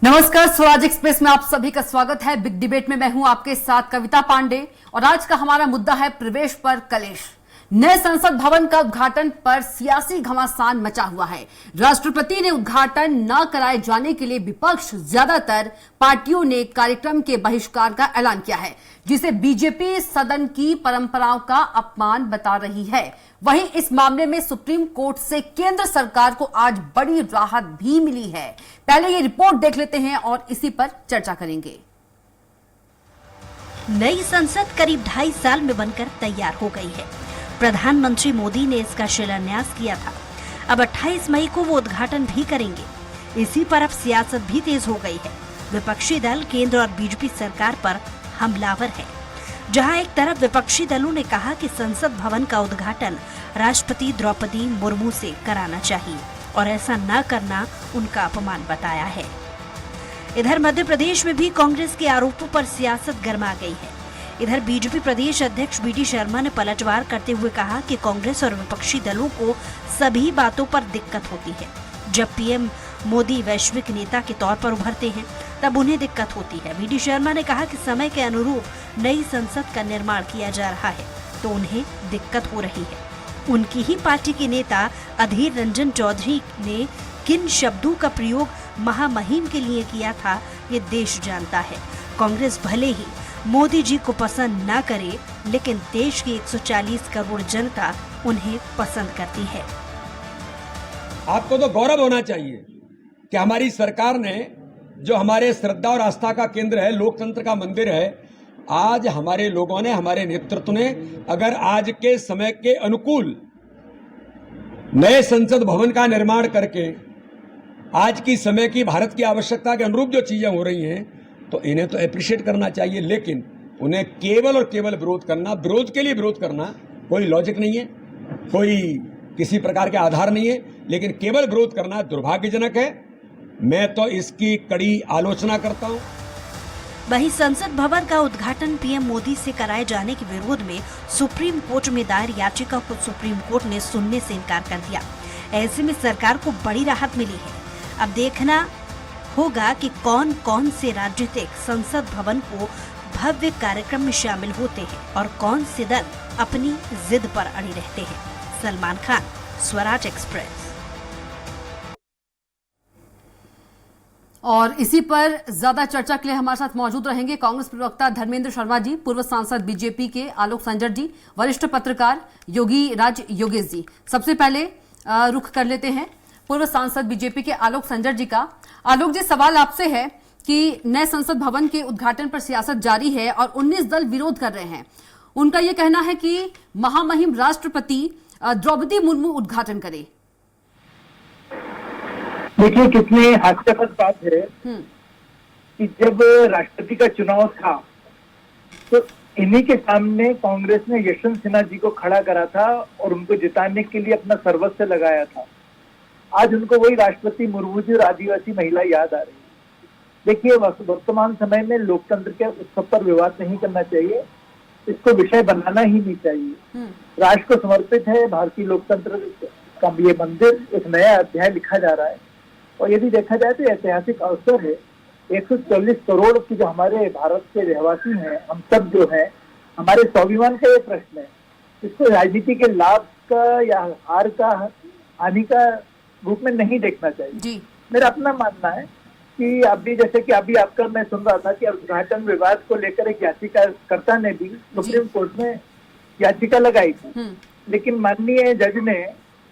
नमस्कार, स्वराज एक्सप्रेस में आप सभी का स्वागत है। बिग डिबेट में मैं हूं आपके साथ कविता पांडे और आज का हमारा मुद्दा है प्रवेश पर कलेश। नए संसद भवन का उद्घाटन पर सियासी घमासान मचा हुआ है। राष्ट्रपति ने उद्घाटन न कराए जाने के लिए विपक्ष ज्यादातर पार्टियों ने कार्यक्रम के बहिष्कार का ऐलान किया है, जिसे बीजेपी सदन की परंपराओं का अपमान बता रही है। वहीं इस मामले में सुप्रीम कोर्ट से केंद्र सरकार को आज बड़ी राहत भी मिली है। पहले ये रिपोर्ट देख लेते हैं और इसी पर चर्चा करेंगे। नई संसद करीब 2.5 साल में बनकर तैयार हो गई है। प्रधानमंत्री मोदी ने इसका शिलान्यास किया था। अब 28 मई को वो उद्घाटन भी करेंगे। इसी पर अब सियासत भी तेज हो गई है। विपक्षी दल केंद्र और बीजेपी सरकार पर हमलावर है। जहां एक तरफ विपक्षी दलों ने कहा कि संसद भवन का उद्घाटन राष्ट्रपति द्रौपदी मुर्मू से कराना चाहिए और ऐसा न करना उनका अपमान बताया है। इधर मध्य प्रदेश में भी कांग्रेस के आरोपों पर सियासत गर्मा गई है। इधर बीजेपी प्रदेश अध्यक्ष बीडी शर्मा ने पलटवार करते हुए कहा कि कांग्रेस और विपक्षी दलों को सभी बातों पर दिक्कत होती है। जब पीएम मोदी वैश्विक नेता के तौर पर उभरते हैं तब उन्हें दिक्कत होती है। बीडी शर्मा ने कहा कि समय के अनुरूप नई संसद का निर्माण किया जा रहा है तो उन्हें दिक्कत हो रही है। उनकी ही पार्टी के नेता अधीर रंजन चौधरी ने किन शब्दों का प्रयोग महामहिम के लिए किया था ये देश जानता है। कांग्रेस भले ही मोदी जी को पसंद न करे, लेकिन देश की 140 करोड़ जनता उन्हें पसंद करती है। आपको तो गौरव होना चाहिए कि हमारी सरकार ने, जो हमारे श्रद्धा और आस्था का केंद्र है, लोकतंत्र का मंदिर है, आज हमारे लोगों ने, हमारे नेतृत्व ने अगर आज के समय के अनुकूल नए संसद भवन का निर्माण करके आज की समय की भारत की आवश्यकता के अनुरूप जो चीजें हो रही हैं तो इन्हें तो एप्रिशिएट करना चाहिए। लेकिन उन्हें केवल और केवल विरोध करना, विरोध के लिए विरोध करना कोई लॉजिक नहीं है, कोई किसी प्रकार के आधार नहीं है, लेकिन केवल विरोध करना दुर्भाग्यजनक है। मैं तो इसकी कड़ी आलोचना करता हूं। वहीं संसद भवन का उद्घाटन पीएम मोदी से कराए जाने के विरोध में सुप्रीम कोर्ट में दायर याचिका को सुप्रीम कोर्ट ने सुनने से इनकार कर दिया। ऐसे में सरकार को बड़ी राहत मिली है। अब देखना होगा कि कौन कौन से राजनीतिक संसद भवन को भव्य कार्यक्रम में शामिल होते हैं और कौन से दल अपनी जिद पर अड़े रहते हैं। सलमान खान, स्वराज एक्सप्रेस। और इसी पर ज्यादा चर्चा के लिए हमारे साथ मौजूद रहेंगे कांग्रेस प्रवक्ता धर्मेंद्र शर्मा जी, पूर्व सांसद बीजेपी के आलोक संजर जी, वरिष्ठ पत्रकार योगी राज योगेश जी। सबसे पहले रुख कर लेते हैं पूर्व सांसद बीजेपी के आलोक संजर जी का। आलोक जी, सवाल आपसे है कि नए संसद भवन के उद्घाटन पर सियासत जारी है और 19 दल विरोध कर रहे हैं। उनका यह कहना है कि महामहिम राष्ट्रपति द्रौपदी मुर्मू उद्घाटन करे। देखिए, कितनी हास्यास्पद बात है कि जब राष्ट्रपति का चुनाव था तो इन्हीं के सामने कांग्रेस ने यशवंत सिन्हा जी को खड़ा करा था और उनको जिताने के लिए अपना सर्वस्व लगाया था। आज उनको वही राष्ट्रपति मुर्मू जी और आदिवासी महिला याद आ रही है। देखिए, वर्तमान समय में लोकतंत्र के उत्सव पर विवाद नहीं करना चाहिए, इसको विषय बनाना ही नहीं चाहिए। राष्ट्र को समर्पित है भारतीय लोकतंत्र का ये मंदिर, एक नया अध्याय लिखा जा रहा है और यदि देखा जाए तो ऐतिहासिक अवसर है। 140 करोड़ की जो हमारे भारत के रहवासी हैं, हम सब जो है, हमारे स्वाभिमान का ये प्रश्न है। इसको राजनीति के लाभ का या हार का, हानि का रूप में नहीं देखना चाहिए जी। मेरा अपना मानना है कि अभी, जैसे कि अभी आपका मैं सुन रहा था कि उद्घाटन विवाद को लेकर एक याचिकाकर्ता ने भी सुप्रीम कोर्ट में याचिका लगाई थी, लेकिन माननीय जज ने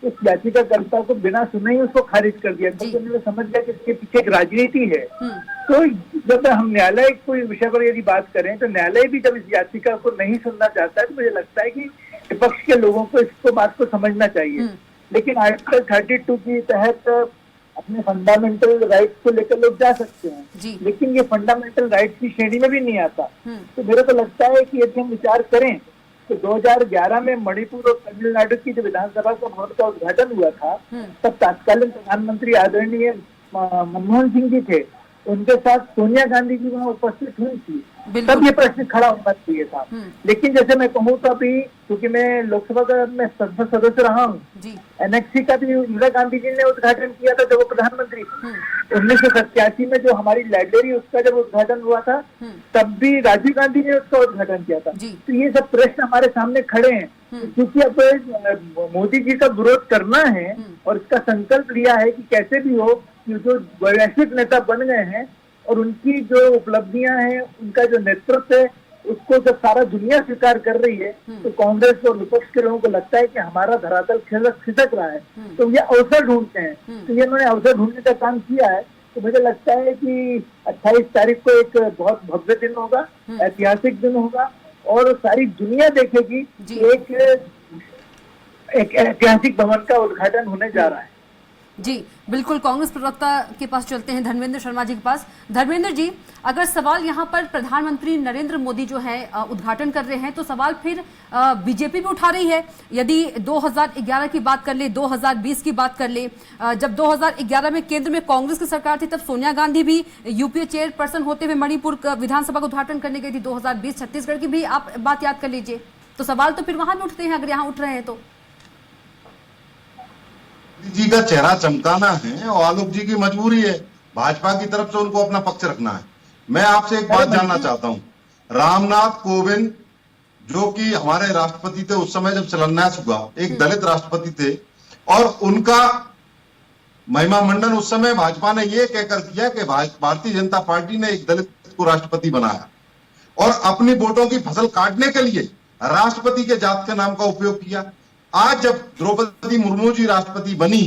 उस याचिकाकर्ता को बिना सुने ही उसको खारिज कर दिया, क्योंकि उन्होंने समझ लिया कि इसके पीछे एक राजनीति है। तो जब हम न्यायालय कोई विषय पर यदि बात करें तो न्यायालय भी जब इस याचिका को नहीं सुनना चाहता है तो मुझे लगता है कि विपक्ष के लोगों को इसको बात को समझना चाहिए। लेकिन आर्टिकल 32 के तहत अपने फंडामेंटल राइट्स को लेकर लोग जा सकते हैं, लेकिन ये फंडामेंटल राइट्स की श्रेणी में भी नहीं आता। तो मेरे को लगता है कि यदि हम विचार करें तो 2011 में मणिपुर और तमिलनाडु की जो विधानसभा का भवन का उद्घाटन हुआ था, तब तत्कालीन प्रधानमंत्री आदरणीय मनमोहन सिंह जी थे उनके साथ सोनिया गांधी जी वहाँ उपस्थित हुई थी, बिल्कुल। तब ये प्रश्न खड़ा होना चाहिए था। लेकिन जैसे मैं कहूँ तो अभी क्योंकि मैं लोकसभा का मैं संसद सदस्य रहा हूँ, जी एनएक्सी का भी इंदिरा गांधी जी ने उद्घाटन किया था जब वो प्रधानमंत्री 1987 में जो हमारी लाइब्रेरी उसका जब उद्घाटन हुआ था तब भी राजीव गांधी ने उसका उद्घाटन किया था। जी। तो ये सब प्रश्न हमारे सामने खड़े हैं क्योंकि अब मोदी जी का विरोध करना है और इसका संकल्प लिया है कि कैसे भी हो जो वैश्विक नेता बन गए हैं और उनकी जो उपलब्धियां हैं, उनका जो नेतृत्व है, उसको जब सारा दुनिया स्वीकार कर रही है तो कांग्रेस और विपक्ष के लोगों को लगता है कि हमारा धरातल खिसक रहा है, तो ये अवसर ढूंढते हैं। तो ये उन्होंने अवसर ढूंढने का काम किया है। तो मुझे लगता है कि 28 तारीख को एक बहुत भव्य दिन होगा, ऐतिहासिक दिन होगा और सारी दुनिया देखेगी कि एक ऐतिहासिक भवन का उद्घाटन होने जा रहा है। जी बिल्कुल, कांग्रेस प्रवक्ता के पास चलते हैं, धर्मेंद्र शर्मा जी के पास। धर्मेंद्र जी, अगर सवाल यहाँ पर प्रधानमंत्री नरेंद्र मोदी जो है उद्घाटन कर रहे हैं तो सवाल फिर बीजेपी भी उठा रही है। यदि 2011 की बात कर ले, 2020 की बात कर ले, जब 2011 में केंद्र में कांग्रेस की सरकार थी तब सोनिया गांधी भी यूपीए चेयरपर्सन होते हुए मणिपुर विधानसभा का उद्घाटन करने गई थी। 2020 छत्तीसगढ़ की भी आप बात याद कर लीजिए, तो सवाल तो फिर वहां भी उठते हैं अगर यहाँ उठ रहे हैं तो। जी का चेहरा चमकाना है और आलोक जी की मजबूरी है, भाजपा की तरफ से उनको अपना पक्ष रखना है। मैं आपसे एक बात जानना चाहता हूं, रामनाथ कोविंद जो कि हमारे राष्ट्रपति थे उस समय जब शिलान्यास हुआ, एक दलित राष्ट्रपति थे और उनका महिमा मंडन उस समय भाजपा ने यह कहकर किया कि भारतीय जनता पार्टी ने एक दलित को राष्ट्रपति बनाया और अपनी वोटों की फसल काटने के लिए राष्ट्रपति के जात के नाम का उपयोग किया। आज जब द्रौपदी मुर्मू जी राष्ट्रपति बनी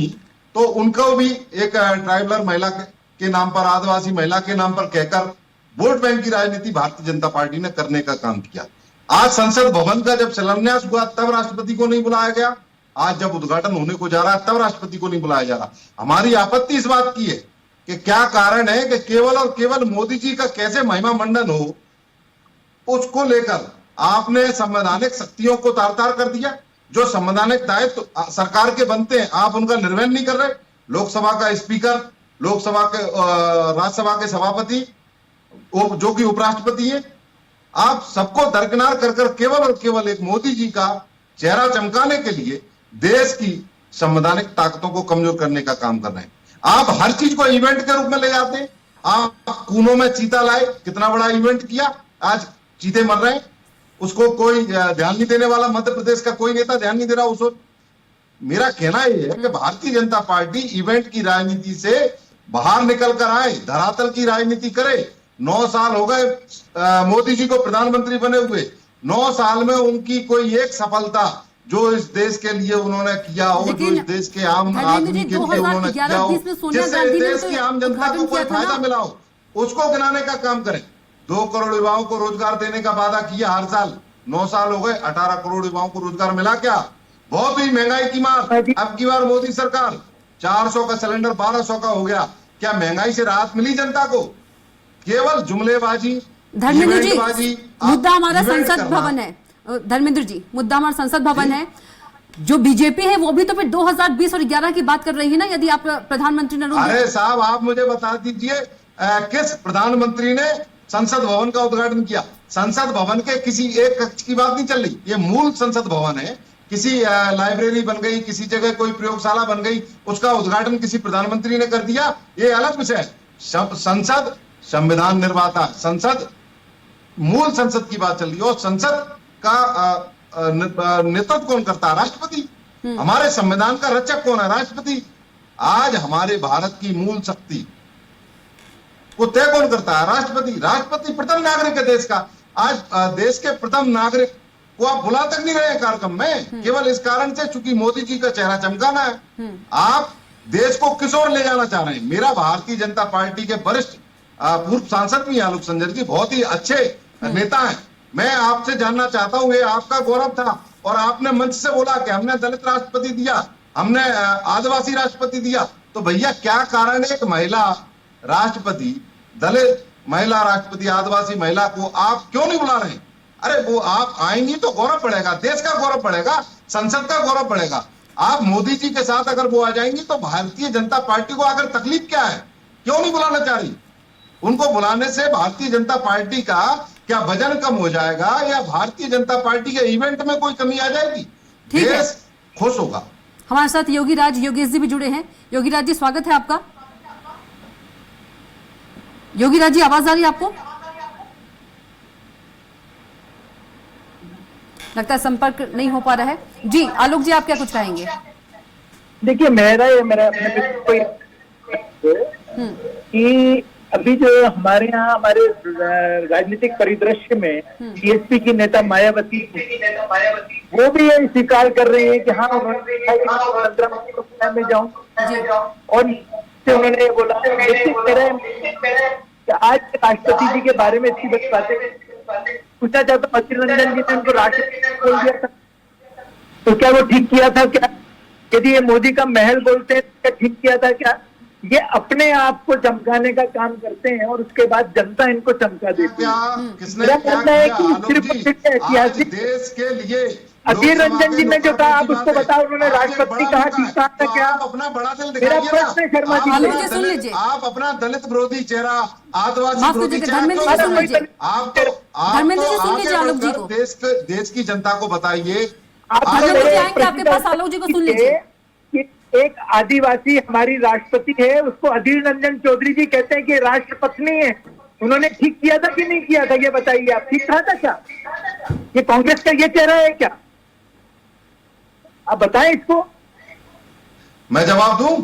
तो उनको भी एक ट्राइबलर महिला के नाम पर, आदिवासी महिला के नाम पर कहकर वोट बैंक की राजनीति भारतीय जनता पार्टी ने करने का काम किया। आज संसद भवन का जब शिलान्यास हुआ तब राष्ट्रपति को नहीं बुलाया गया, आज जब उद्घाटन होने को जा रहा है तब राष्ट्रपति को नहीं बुलाया जा रहा। हमारी आपत्ति इस बात की है कि क्या कारण है कि केवल और केवल मोदी जी का कैसे महिमा मंडन हो, उसको लेकर आपने संवैधानिक शक्तियों को तार तार कर दिया। जो संवैधानिक दायित्व सरकार के बनते हैं आप उनका निर्वहन नहीं कर रहे। लोकसभा का स्पीकर, लोकसभा के राज्यसभा के सभापति जो कि उपराष्ट्रपति है, आप सबको दरकिनार कर केवल और केवल एक मोदी जी का चेहरा चमकाने के लिए देश की संवैधानिक ताकतों को कमजोर करने का काम कर रहे हैं। आप हर चीज को इवेंट के रूप में ले जाते हैं। आप कूनों में चीता लाए, कितना बड़ा इवेंट किया, आज चीते मर रहे हैं, उसको कोई ध्यान नहीं देने वाला, मध्य प्रदेश का कोई नेता ध्यान नहीं दे रहा उसको। मेरा कहना यह है कि भारतीय जनता पार्टी इवेंट की राजनीति से बाहर निकल कर आए, धरातल की राजनीति करे। 9 साल हो गए मोदी जी को प्रधानमंत्री बने हुए, 9 साल में उनकी कोई एक सफलता जो इस देश के लिए उन्होंने किया हो, जो इस देश के आम आदमी के लिए उन्होंने किया हो, जिससे देश की आम जनता को कोई फायदा मिला हो, उसको गिनाने का काम करें। 2 करोड़ युवाओं को रोजगार देने का वादा किया हर साल, 9 साल हो गए, 18 करोड़ युवाओं को रोजगार मिला क्या? बहुत ही महंगाई की मार। अब की बार मोदी सरकार 400 का सिलेंडर 1200 का हो गया, क्या महंगाई से राहत मिली जनता को? केवल जुमलेबाजी, धर्मेंद्र जी, मुद्दा हमारा संसद भवन है। धर्मेंद्र जी, मुद्दा हमारा संसद भवन है। जो बीजेपी है वो भी तो फिर 2020 और 11 की बात कर रही है ना। यदि आप प्रधानमंत्री नरेंद्र, अरे साहब आप मुझे बता दीजिए किस प्रधानमंत्री ने संसद भवन का उद्घाटन किया? संसद भवन के किसी एक कक्ष की बात नहीं चल रही, ये मूल संसद भवन है। किसी लाइब्रेरी बन गई, किसी जगह कोई प्रयोगशाला बन गई, उसका उद्घाटन किसी प्रधानमंत्री ने कर दिया, ये अलग विषय है। संसद संविधान निर्माता, संसद मूल संसद की बात चल रही है और संसद का नेतृत्व कौन करता है? राष्ट्रपति। हमारे संविधान का रचक कौन है? राष्ट्रपति। आज हमारे भारत की मूल शक्ति को तय कौन करता है? राष्ट्रपति। राष्ट्रपति प्रथम नागरिक है देश का। आज देश के प्रथम नागरिक को आप बुला तक नहीं रहे कार्यक्रम में, केवल इस कारण से चूंकि मोदी जी का चेहरा चमकाना है। आप देश को किस ओर ले जाना चाह रहे हैं? मेरा भारतीय जनता पार्टी के वरिष्ठ पूर्व सांसद भी आलोक संजर जी बहुत ही अच्छे नेता हैं। मैं आपसे जानना चाहता हूं, ये आपका गौरव था और आपने मंच से बोला कि हमने दलित राष्ट्रपति दिया, हमने आदिवासी राष्ट्रपति दिया। तो भैया क्या कारण है एक महिला राष्ट्रपति, दलित महिला राष्ट्रपति, आदिवासी महिला को आप क्यों नहीं बुला रहे? अरे वो आप आएंगी तो गौरव बढ़ेगा, देश का गौरव बढ़ेगा, संसद का गौरव बढ़ेगा। आप मोदी जी के साथ अगर वो आ जाएंगी तो भारतीय जनता पार्टी को आकर तकलीफ क्या है? क्यों नहीं बुलाना चाह रही? उनको बुलाने से भारतीय जनता पार्टी का क्या वजन कम हो जाएगा या भारतीय जनता पार्टी के इवेंट में कोई कमी आ जाएगी? ठीक है। देश खुश होगा। हमारे साथ योगेश जी भी जुड़े हैं। योगीराज जी, स्वागत है आपका। योगीराज जी, आवाज आ रही है आपको? लगता है संपर्क नहीं हो पा रहा है। जी आलोक जी, आप क्या कुछ कहेंगे? देखिए, मेरा कि अभी जो हमारे यहाँ हमारे राजनीतिक परिदृश्य में बीएसपी की नेता मायावती वो भी ये स्वीकार कर रही है कि हाँ में जाऊं, और उन्होंने बोला कि आज राष्ट्रपति जी के बारे में इतनी बड़ी बातें पूछा जाता। अधीर रंजन जी ने उनको राष्ट्रपति बोल दिया था, तो क्या वो ठीक किया था? क्या यदि ये मोदी का महल बोलते हैं क्या ठीक किया था? क्या ये अपने आप को चमकाने का काम करते हैं और उसके बाद जनता इनको चमका देती है? किसने मेरा क्या मानना है किया? कि आलोक सिर्फ जी, ऐतिहासिक आज देश के लिए अधीर लोकसभा रंजन जी के ने जो कहा, आप लोकतंत्र उसको की बताओ, उन्होंने बात है। राष्ट्रपति आज कहा, बड़ा ठीक मुद्दा कहा है, था क्या? आप अपना बड़ा दिल मेरा दिखाइए प्रश्न है शर्मा जी, आलोक जी, सुन लीजिए। आप अपना दलित विरोधी चेहरा, आदिवासी माफ विरोधी कीजिएगा, चेहरा धर्मेंद्र क्यों जी, सुन दिखाइए? लीजिए। आप धर्मेंद्र जी, तो सुन लीजिए आगे आलोक जी बढ़कर को। देश की जनता को बताइए। आप आलोक मेरे जी आएंगे आपके प्रश्न पास, का आलोक जी को उत्तर सुन दीजिए लीजिए। कि एक आदिवासी हमारी राष्ट्रपति है, उसको अधीर रंजन चौधरी जी कहते हैं कि राष्ट्रपत्नी है। उन्होंने ठीक किया था कि नहीं किया था? ये बताइए आप, ठीक कहा था क्या? ये कांग्रेस का ये चेहरा है क्या? आप बताएं इसको। मैं जवाब दूं?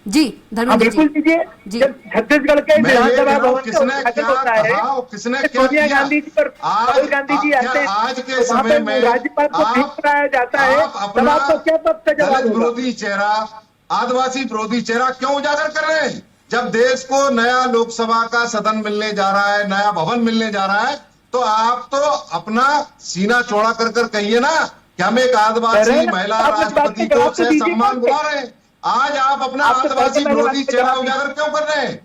जी हाँ धर्मेंद्र बिल्कुल जी। दीजिए। जी। जब छत्तीसगढ़ के मैं ये विधानसभा कह रहा हूं, भवन का किसने उद्घाटन क्या होता है, कहा और किसने क्या सोनिया किया? गांधी जी और राहुल गांधी जी आते हैं, आज के तो वहाँ समय पे में राज्यपाल को ठीक कराया जाता है, आप तब अपना आपको क्या पद का जवाब दलित होगा? विरोधी चेहरा, आदिवासी विरोधी चेहरा क्यों उजागर कर रहे हैं? जब देश को नया लोकसभा का सदन मिलने जा रहा है, नया भवन मिलने जा रहा है, तो आप तो अपना सीना चौड़ा कर कर कहिए ना कि हम एक आदिवासी महिला आप इस बात राष्ट्रपति के को जवाब तो से दीजिए सम्मान ना। बुला रहे हैं। आज आप अपना आप तो आदिवासी पहले विरोधी बात के चेहरा जवाब उजागर क्यों कर रहे हैं?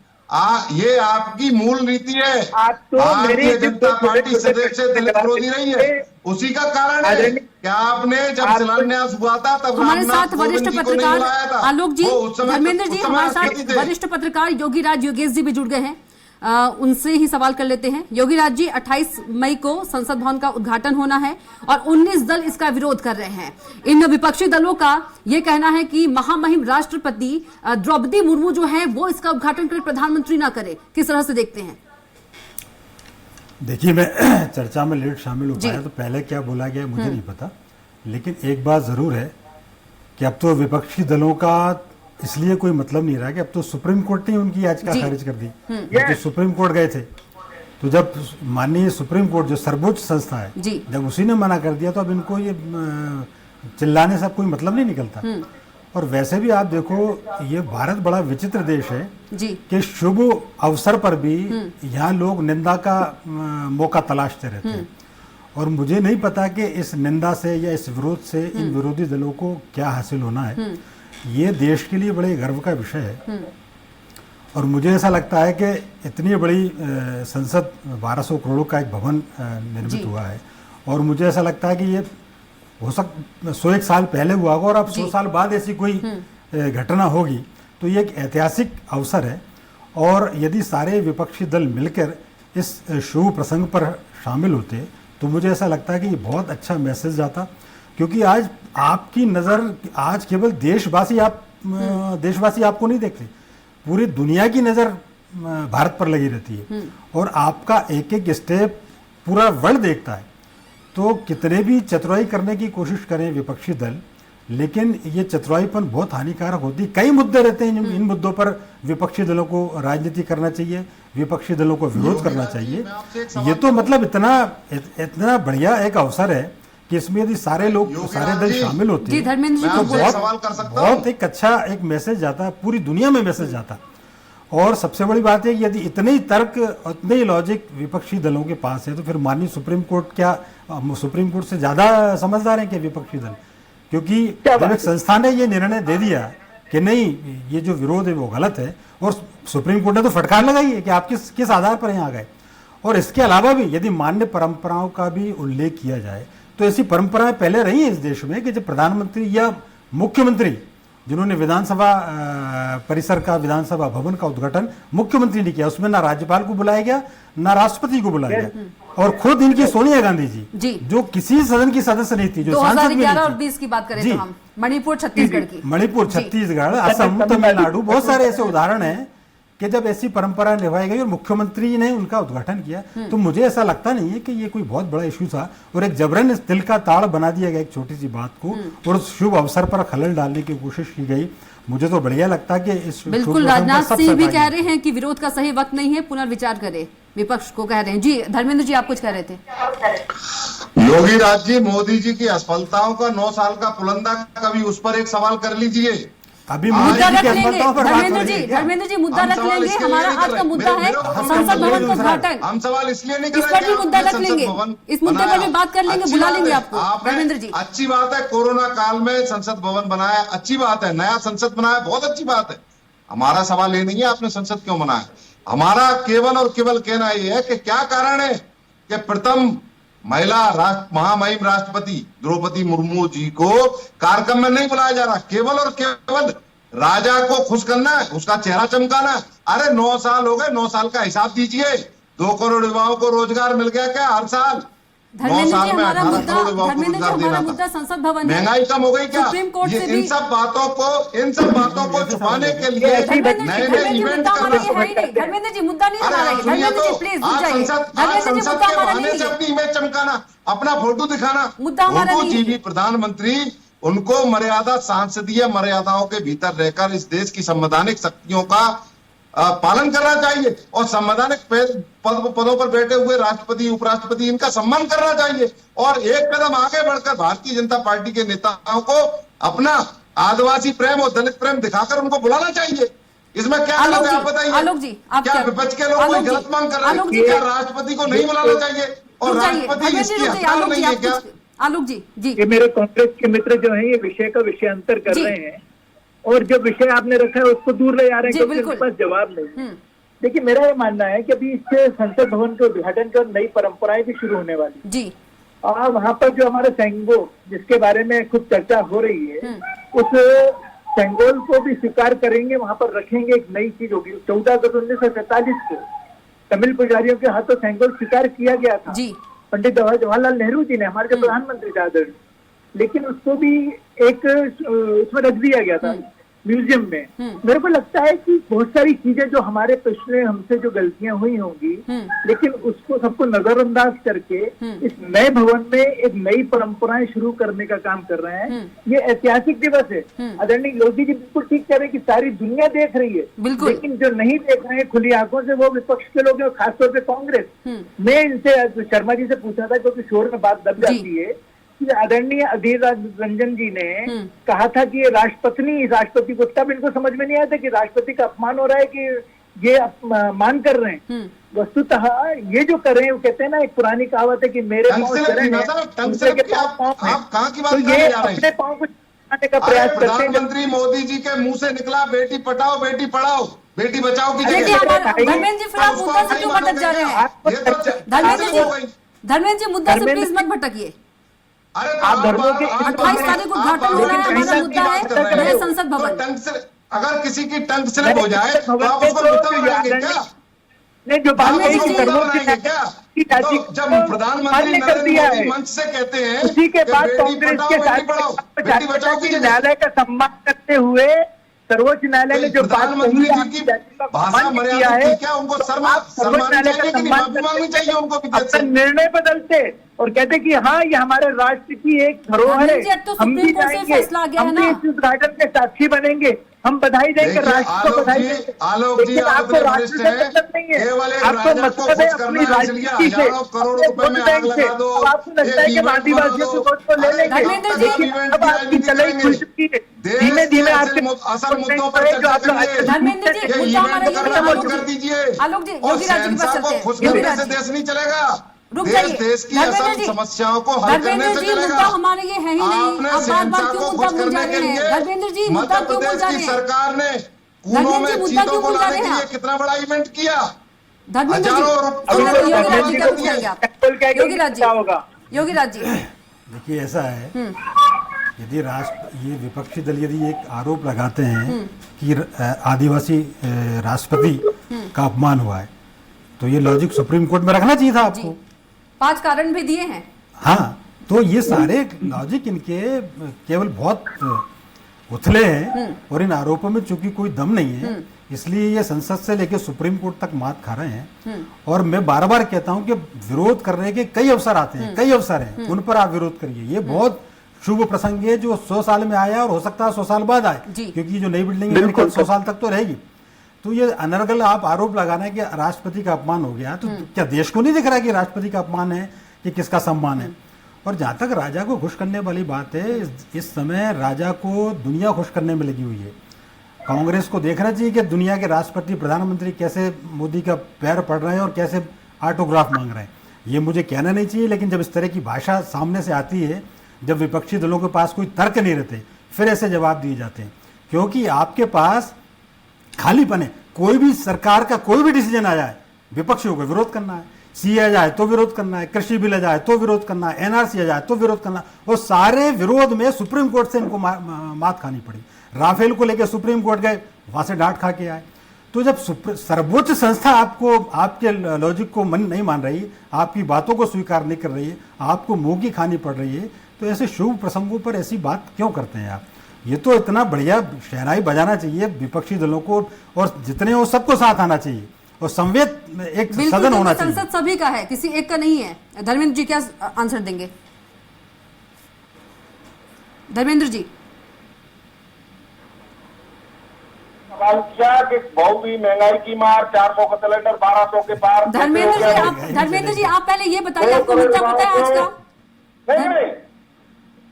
ये आपकी मूल नीति है। आप तो भारतीय मेरी जनता पार्टी सदैव से दलित विरोधी रही है। उसी का कारण है कि आपने जब शिलान्यास हुआ था तब हमारे रामनाथ साथ वरिष्ठ कोविंद जी को नहीं पत्रकार बुलाया था। आलोक जी, वो उस समय धर्मेंद्र जी, उस समय हमारे राष्ट्रपति साथ थे। वरिष्ठ पत्रकार योगेश जी भी जुड़ गए हैं। उनसे ही सवाल कर लेते हैं। योगीराज जी, 28 मई को संसद भवन का उद्घाटन होना है और 19 दल इसका विरोध कर रहे हैं। इन विपक्षी दलों का यह कहना है कि महामहिम राष्ट्रपति द्रौपदी मुर्मू जो है वो इसका उद्घाटन करे, प्रधानमंत्री ना करे। किस तरह से देखते हैं? देखिए, मैं चर्चा में लेट शामिल हो पाया, तो पहले क्या बोला गया मुझे नहीं पता, लेकिन एक बात जरूर है कि अब तो विपक्षी दलों का इसलिए कोई मतलब नहीं रहा कि अब तो सुप्रीम कोर्ट ने उनकी याचिका खारिज कर दी। तो सुप्रीम कोर्ट गए थे, तो जब माननीय सुप्रीम कोर्ट जो सर्वोच्च संस्था है, जब उसी ने मना कर दिया, तो अब इनको ये चिल्लाने से कोई मतलब नहीं निकलता। और वैसे भी आप देखो, ये भारत बड़ा विचित्र देश है कि शुभ अवसर पर भी यहाँ लोग निंदा का मौका तलाशते रहते हैं। और मुझे नहीं पता कि इस निंदा से या इस विरोध से इन विरोधी दलों को क्या हासिल होना है। ये देश के लिए बड़े गर्व का विषय है। और मुझे ऐसा लगता है कि इतनी बड़ी संसद 1200 करोड़ का एक भवन निर्मित हुआ है, और मुझे ऐसा लगता है कि ये हो 101 साल पहले हुआ होगा और अब 100 साल बाद ऐसी कोई घटना होगी, तो ये एक ऐतिहासिक अवसर है। और यदि सारे विपक्षी दल मिलकर इस शुभ प्रसंग पर शामिल होते, तो मुझे ऐसा लगता है कि ये बहुत अच्छा मैसेज जाता। क्योंकि आज आपकी नज़र, आज केवल देशवासी आपको नहीं देखते, पूरी दुनिया की नज़र भारत पर लगी रहती है, और आपका एक एक स्टेप पूरा वर्ल्ड देखता है। तो कितने भी चतुराई करने की कोशिश करें विपक्षी दल, लेकिन ये चतुराईपन बहुत हानिकारक होती है। कई मुद्दे रहते हैं, इन मुद्दों पर विपक्षी दलों को राजनीति करना चाहिए, विपक्षी दलों को विरोध करना चाहिए। ये तो मतलब इतना बढ़िया एक अवसर है कि इसमें यदि सारे लोग, सारे दल शामिल होते हैं, तो बहुत एक अच्छा एक मैसेज जाता है, पूरी दुनिया में मैसेज जाता। और सबसे बड़ी बात है कि यदि इतने ही तर्क, इतने ही लॉजिक विपक्षी दलों के पास है, तो फिर माननीय सुप्रीम कोर्ट से ज्यादा समझदार है क्या विपक्षी दल? क्योंकि जब एक संस्था ने ये निर्णय दे दिया कि नहीं, ये जो विरोध है वो गलत है, और सुप्रीम कोर्ट ने तो फटकार लगाई है कि आप किस आधार पर यहाँ आ गए। और इसके अलावा भी यदि मान्य परंपराओं का भी उल्लेख किया जाए, तो ऐसी परंपराएं पहले रही हैं इस देश में कि जब प्रधानमंत्री या मुख्यमंत्री जिन्होंने विधानसभा परिसर का, विधानसभा भवन का उद्घाटन मुख्यमंत्री ने किया। उसमें ना राज्यपाल को बुलाया गया, ना राष्ट्रपति को बुलाया गया। और खुद इनकी सोनिया गांधी जी जो किसी सदन की सदस्य नहीं थी, जो सांसद भी 2011 और नहीं थी। 20 की बात करें तो हम मणिपुर छत्तीसगढ़ की, मणिपुर, छत्तीसगढ़, असम, तमिलनाडु, बहुत सारे ऐसे उदाहरण हैं कि जब ऐसी परंपरा निभाई गई और मुख्यमंत्री ने उनका उद्घाटन किया, तो मुझे ऐसा लगता नहीं है कि ये कोई बहुत बड़ा इश्यू था और एक जबरन इस दिल का ताड़ बना दिया गया एक छोटी सी बात को और उस शुभ अवसर पर खलल डालने की कोशिश की गई। मुझे तो बढ़िया लगता कि इस बिल्कुल राजनाथ सिंह भी कह रहे हैं कि विरोध का सही वक्त नहीं है, पुनर्विचार करें, विपक्ष को कह रहे हैं। जी धर्मेंद्र जी, आप कुछ कह रहे थे। योगी राज जी, मोदी जी की असफलताओं का 9 साल का पुलंदा, कभी उस पर एक सवाल कर लीजिए। अभी मुद्दा मोदी रख की लेंगे असफलताओं पर बात हो धर्मेंद्र रही जी, है क्या? धर्मेंद्र जी मुद्दा हम रख सवाल लेंगे। इसके हमारा लिए आज का नहीं मुद्दा कर- है हम संसद भवन का उद्घाटन। हम सवाल इसलिए नहीं कर इस रहे पर भी कि मुद्दा आपने रख संसद लेंगे, भवन इस मुद्दे पर बनाया। भी बात कर लेंगे, अच्छी बुला बात लेंगे है। आपको आपने- धर्मेंद्र जी। अच्छी बात है, कोरोना काल में संसद भवन बनाया, अच्छी बात है। नया संसद बनाया, बहुत अच्छी बात है। हमारा सवाल ये नहीं है आपने संसद क्यों बनाया। हमारा केवल और केवल कहना यह है कि क्या कारण है कि प्रथम महिला महामहिम राष्ट्रपति द्रौपदी मुर्मू जी को कार्यक्रम में नहीं बुलाया जा रहा। केवल और केवल राजा को खुश करना है, उसका चेहरा चमकाना है। अरे 9 साल हो गए, 9 साल का हिसाब दीजिए। 2 करोड़ युवाओं को रोजगार मिल गया क्या हर साल? 9 धर्मेंद्र जी, साल में हमारा 18 मुद्दा, करोड़ युवाओं को धर्मेंद्र जी, रोजगार हमारा देना मुद्दा था। संसद भवन है। महंगाई कम हो गई क्या? सुप्रीम कोर्ट ये से इन भी सब बातों को छुपाने के लिए धर्मेंद्र जी, नए धर्मेंद्र नए जी, इवेंट मुद्दा हमारा ये करना। है ही नहीं। धर्मेंद्र जी, मुद्दा नहीं अरे हमारा आप ये। सुनिए धर्मेंद्र जी तो, प्लीज आज रुक जाइए। संसद धर्मेंद्र जी, मुद्दा के हमारा बहाने नहीं से है। अपनी इमेज चमकाना, अपना फोटो दिखाना। मुद्दा हमारा उनको नहीं है। जीवी प्रधानमंत्री, उनको मर्यादा, सांसदीय मर्यादाओं के भीतर रहकर इस देश की संवैधानिक शक्तियों का पालन करना चाहिए और संवैधानिक पदों पर बैठे हुए राष्ट्रपति, उपराष्ट्रपति, इनका सम्मान करना चाहिए। और एक कदम आगे बढ़कर भारतीय जनता पार्टी के नेताओं को अपना आदिवासी प्रेम और दलित प्रेम दिखाकर उनको बुलाना चाहिए। इसमें क्या आलोक गलत है जी, आप बताइए। आलोक जी, आप क्या विपक्ष के लोग कोई गलत मांग कर रहे हैं? क्या राष्ट्रपति को नहीं बुलाना चाहिए और रुक जाइए। राष्ट्रपति धर्मेंद्र जी, इसकी रुक जाइए। हकदार आलोक जी, नहीं है आप क्या? कुछ, आलोक जी, जी ये मेरे कांग्रेस के मित्र जो हैं ये विषय का विषयांतर कर जी। रहे हैं और जो विषय आपने रखा है उसको दूर ले जा रहे हैं जी, क्योंकि बिल्कुल। उनके पास जवाब नहीं है। देखिए, मेरा ये मानना है कि अभी इससे संसद भवन के उद्घाटन कर नई परंपराएं भी शुरू होने वाली जी। और वहां पर जो हमारे सेंगोल, जिसके बारे में खुद चर्चा हो रही है, उस सेंगोल को भी स्वीकार करेंगे, वहां पर रखेंगे। एक नई चीज होगी। 14 अगस्त 1947 को तमिल पुजारियों के हाथों सेंगोल स्वीकार किया गया था जी। पंडित जवाहरलाल नेहरू जी ने, हमारे जो प्रधानमंत्री थे आदरणीय, लेकिन उसको भी एक उसमें रख दिया गया था म्यूजियम में। मेरे को लगता है कि बहुत सारी चीजें जो हमारे पिछले हमसे जो गलतियां हुई होंगी, लेकिन उसको सबको नजरअंदाज करके इस नए भवन में एक नई परंपराएं शुरू करने का काम कर रहे हैं। ये ऐतिहासिक दिवस है। आदरणीय योगी जी बिल्कुल ठीक कह रहे हैं कि सारी दुनिया देख रही है, बिल्कुल। लेकिन जो नहीं देख रहे हैं खुली आंखों से वो विपक्ष के लोग हैं, और खासतौर पे कांग्रेस। मैं इनसे शर्मा जी से पूछा था क्योंकि शोर में बात दब जाती है कि आदरणीय अधीर रंजन जी ने कहा था कि ये राष्ट्रपति को, तब इनको समझ में नहीं आया था कि राष्ट्रपति का अपमान हो रहा है कि ये मान कर रहे हैं। वस्तुतः ये जो कर रहे हैं, वो कहते हैं ना, एक पुरानी कहावत है कि मेरे पाँव चरण हैं, दूसरे के पाँव हैं। आप कहाँ की बात तो कर ये रहे हैं? अपने पाँव को छुपाने का अरे प्रयास करते हैं। प्रधानमंत्री मोदी जी के मुंह से निकला बेटी पढ़ाओ बेटी पढ़ाओ, बेटी बचाओ की देखिए, जगह हमारा धर्मेंद्र जी फिलहाल मुद्दा से क्यों भटक जा रहे हैं? धर्मेंद्र जी मुद्दा से प्लीज मत भटकिए। अरे आप धर्मों के 28 तारीख को उद्घाटन हो रहा है, हमारा मुद्दा है नया संसद भवन। अगर किसी की टंग स्लिप हो जाए तो आप उसको मिटा बनाएंगे क्या? नहीं, जो बात धर्मेंद्र है जी, कि धर्मों की तो जब प्रधानमंत्री मान्य कर नरेंद्र दिया मोदी है, मंच से कहते हैं उसी के कि बाद बेटी कांग्रेस पढ़ाओ के बेटी पढ़ाओ बेटी बचाओ की जगह न्यायालय का सम्मान करते हुए सर्वोच्च न्यायालय ने जो बात प्रधानमंत्री कही जी की है, भाषा मान्य मर्यादा किया है, थी क्या? उनको तो शर्म आप सर्वोच्च शर्मानी न्यायालय चाहिए का कि नहीं? सम्मान माफी मांगनी चाहिए उनको भी अपना निर्णय बदलते और कहते कि हाँ, ये हमारे राष्ट्र की एक धरोहर है, जी, अब तो हम भी सुप्रीम कोर्ट से जाएंगे, फैसला आ गया है हम भी ना। इस उद्घाटन के साक्षी बनेंगे, हम बधाई देंगे, देखिए, राष्ट्र को बधाई देंगे। आलोक जी, लेकिन आप आपको इतने राष्ट्र वरिष्ठ से हैं, मतलब नहीं है, केवल एक आपको राजा को मतलब है खुश अपनी करना है, इसलिए राजनीति से, हजारों करोड़ों रुपए में आग लगा दो, अब आपको लगता है कि एक आदिवासियों के इवेंट वोट को ले अरे लेंगे, धर्मेंद्र जी, लेकिन इवेंट अब की आपकी राजनीति चलाई खुल करेंगे। चुकी है, देश धीमे के धीमे असल आपके मुद्दों पर जो आप चर्चा करिए। धर्मेंद्र जी, ये मुद्दा हमारा इवेंट ये करना है। बंद कर दीजिए आलोक जी, और योगी राज जी के पास शहंशाह को चलते हैं। खुश योगी करने राज से जी। देश नहीं चलेगा। रुक जाइए। देश की धर्मेंद्र असल जी, समस्याओं को हल करने धर्मेंद्र से जी, चलेगा। मुद्दा हमारे ये है ही नहीं। आपने आप बार बार शहंशाह क्यों को मुद्दा खुश भूल जा करने के रहे हैं? लिए धर्मेंद्र जी, मुद्दा मध्य क्यों भूल प्रदेश जा की रहे हैं? सरकार ने कुनों धर्मेंद्र में जी, मुद्दा चीतों क्यों को भूल जा लाने रहे के हैं लिए आप? कितना बड़ा इवेंट किया। धर्मेंद्र जी, हजारों योगी राज जी का पूछ लेंगे आप। योगी राज जी, होगा। योगी राज जी, देखिए ऐसा है यदि ये विपक्षी दल यदि एक आरोप लगाते हैं कि आदिवासी राष्ट्रपति का अपमान हुआ है, तो ये लॉजिक सुप्रीम कोर्ट में रखना चाहिए था आपको। 5 कारण भी दिए हैं। हाँ, तो ये सारे लॉजिक इनके केवल बहुत उथले हैं और इन आरोपों में चूंकि कोई दम नहीं है, इसलिए ये संसद से लेकर सुप्रीम कोर्ट तक मात खा रहे हैं। और मैं बार बार कहता हूं कि विरोध करने के कई अवसर आते हैं, कई अवसर हैं, उन पर आप विरोध करिए। ये बहुत शुभ प्रसंग है जो 100 साल में आया और हो सकता है 100 साल बाद आए, क्योंकि जो नई बिल्डिंग है 100 साल तक तो रहेगी। तो ये अनर्गल आप आरोप लगाना है कि राष्ट्रपति का अपमान हो गया, तो क्या देश को नहीं दिख रहा कि राष्ट्रपति का अपमान है कि किसका सम्मान है? और जहां तक राजा को खुश करने वाली बात है, इस समय राजा को दुनिया खुश करने में लगी हुई है। कांग्रेस को देखना चाहिए कि दुनिया के राष्ट्रपति प्रधानमंत्री कैसे मोदी का पैर पड़ रहे हैं और कैसे ऑटोग्राफ मांग रहे हैं। ये मुझे कहना नहीं चाहिए, लेकिन जब इस तरह की भाषा सामने से आती है, जब विपक्षी दलों के पास कोई तर्क नहीं रहते, फिर ऐसे जवाब दिए जाते हैं, क्योंकि आपके पास खालीपन है। कोई भी सरकार का कोई भी डिसीजन आ जाए, विपक्षियों को विरोध करना है। सीए आ जाए तो विरोध करना है, कृषि बिल आ जाए तो विरोध करना है, एनआरसी आ जाए तो विरोध करना है। और सारे विरोध में सुप्रीम कोर्ट से इनको मात खानी पड़ी। राफेल को लेकर सुप्रीम कोर्ट गए, वहां से डांट खा के आए। तो जब सर्वोच्च संस्था आपको, आपके लॉजिक को नहीं मान रही, आपकी बातों को स्वीकार नहीं कर रही है, आपको मुंह की खानी पड़ रही है, तो ऐसे शुभ प्रसंगों पर ऐसी बात क्यों करते हैं आप? ये तो इतना बढ़िया शहनाई बजाना चाहिए विपक्षी दलों को, और जितने हो सबको साथ आना चाहिए, और संवेद एक सदन होना चाहिए। संसद सभी का है, किसी एक का नहीं है। धर्मेंद्र जी क्या आंसर देंगे? धर्मेंद्र जी, सवाल किया कि बहुत ही महंगाई की मार, 400 का सिलेंडर 1200 के पार। धर्मेंद्र जी आप पहले ये बताइए, आपको मुद्दा पता है आज का? नहीं,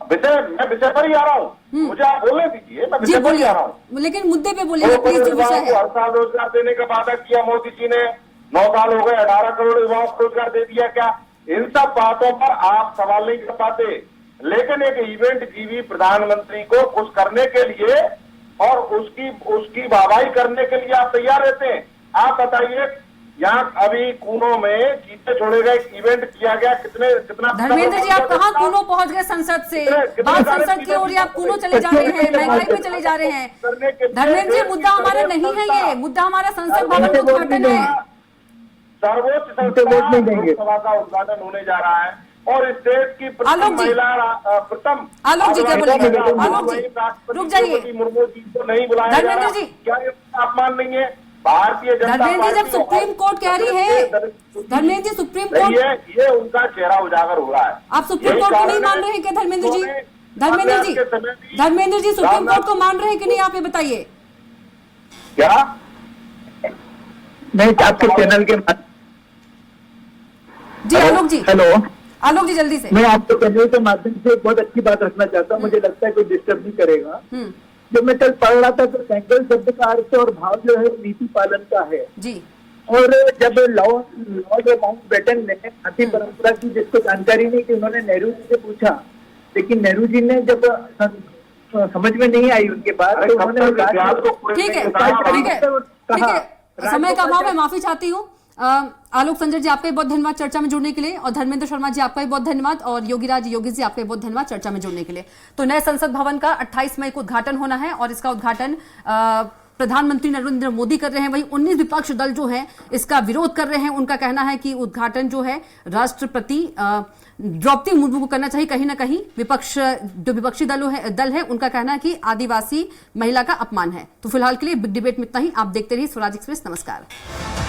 मैं विषय पर ही आ रहा हूँ, मुझे आप बोलने दीजिए, मैं विषय पर ही आ रहा हूँ। लेकिन मुद्दे पे बोलिए प्लीज, जो विषय है। हर साल रोजगार देने का वादा किया मोदी जी ने, 9 साल हो गए, 18 करोड़ युवाओं को रोजगार दे दिया क्या? इन सब बातों पर आप सवाल नहीं कर पाते। लेकिन एक इवेंट जीवी प्रधानमंत्री को खुश करने के लिए और उसकी वाहवाही करने के लिए आप तैयार रहते हैं। आप बताइए, यहाँ अभी कूनो में चीते छोड़े गए, इवेंट किया गया, कितना? धर्मेंद्र जी आप कहाँ कूनो पहुंच गए संसद से? बात संसद की ओर आप कूनो चले जा रहे हैं, महंगाई पे चले जा रहे हैं। धर्मेंद्र जी मुद्दा हमारा नहीं है, ये मुद्दा हमारा संसद भवन का उद्घाटन है। सर्वोच्च संसद का उद्घाटन होने जा रहा है और इस देश की प्रथम महिला, प्रथम आलोक जी क्या बोलेंगे? आलोक जी रुक जाइए, मुर्मू जी को नहीं बुलाया जा रहा। धर्मेंद्र जी, क्या ये अपमान नहीं है? भारतीय जनता धर्मेंद्र जी जब सुप्रीम कोर्ट कह रही है, धर्मेंद्र जी सुप्रीम कोर्ट, ये उनका चेहरा उजागर हो रहा है। आप सुप्रीम कोर्ट को नहीं मान रहे हैं क्या धर्मेंद्र जी? धर्मेंद्र जी सुप्रीम कोर्ट को मान रहे हैं कि नहीं, आप ये बताइए। क्या नहीं, आपके चैनल के जी आलोक जी, हेलो आलोक जी जल्दी से। मैं आपके चैनल के माध्यम से बहुत अच्छी बात रखना चाहता हूँ, मुझे लगता है कोई डिस्टर्ब नहीं करेगा। जब मैं कल पढ़ रहा था तो सेंट्रल शब्द का अर्थ और भाव जो है नीति पालन का है जी। और जब लॉर्ड माउंटबेटन ने हाथी परंपरा की जिसको जानकारी नहीं कि उन्होंने नेहरू जी से पूछा, लेकिन नेहरू जी ने जब समझ में नहीं आई उनके बात, तो उन्होंने ठीक है, समय का अभाव है, माफी चाहती हूँ। आलोक संजय जी आपका भी बहुत धन्यवाद चर्चा में जुड़ने के लिए, और धर्मेंद्र शर्मा जी आपका भी बहुत धन्यवाद, और योगीराज जी आपका भी बहुत धन्यवाद चर्चा में जुड़ने के लिए। तो नए संसद भवन का 28 मई को उद्घाटन होना है, और इसका उद्घाटन प्रधानमंत्री नरेंद्र मोदी कर रहे हैं। वहीं 19 विपक्ष दल जो है इसका विरोध कर रहे हैं। उनका कहना है कि उद्घाटन जो है राष्ट्रपति द्रौपदी मुर्मू को करना चाहिए। कहीं ना कहीं जो विपक्षी दल है उनका कहना है कि आदिवासी महिला का अपमान है। तो फिलहाल के लिए बिग डिबेट में इतना ही। आप देखते रहिए स्वराज एक्सप्रेस। नमस्कार।